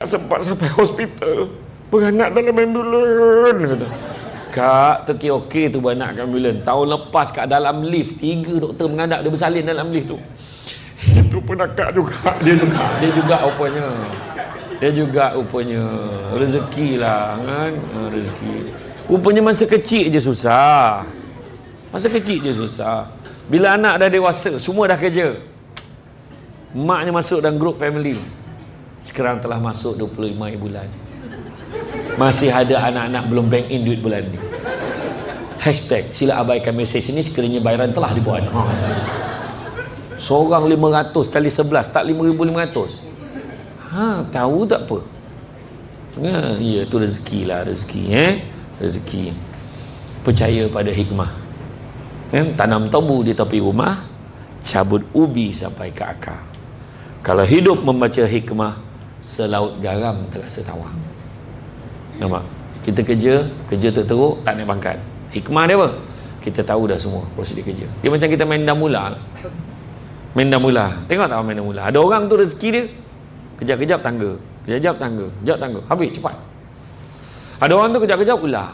Sempat sampai hospital, beranak dalam ambulan kata. Kak, okey tu beranak kat ambulan. Tahun lepas kat dalam lift, 3 doktor mengadap dia bersalin dalam lift tu. Itu pun akak juga. Dia juga rupanya rezeki lah kan, rezeki. Rupanya masa kecil je susah. Bila anak dah dewasa, semua dah kerja. Maknya masuk dalam grup family. Sekarang telah masuk 25 bulan. Masih ada anak-anak belum bank in duit bulan ni. Hashtag sila abaikan mesej ini sekiranya bayaran telah dibuat. Seorang 500 kali 11 tak 5,500. Tahu tak apa? Ya tu rezeki lah, rezeki. Percaya pada hikmah. Tanam tebu di tepi rumah, cabut ubi sampai ke akar. Kalau hidup membaca hikmah, selaut garam terasa tawar. Nampak? Kita kerja teruk, tak naik pangkat. Hikmah dia apa? Kita tahu dah semua prosedur kerja. Dia macam kita main damula. Tengok tak main damula? Ada orang tu rezeki dia kejap-kejap tangga, kejap tangga, habis cepat. Ada orang tu kejap-kejap ular.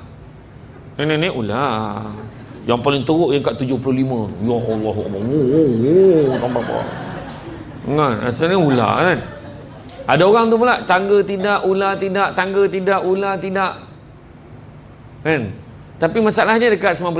Nenek ular. Yang paling teruk yang kat 75. Ya Allah, sampai apa? Kan, asalnya ular kan. Ada orang tu pula tangga tidak, ular tidak, tangga tidak, ular tidak. Kan? Tapi masalahnya dekat 98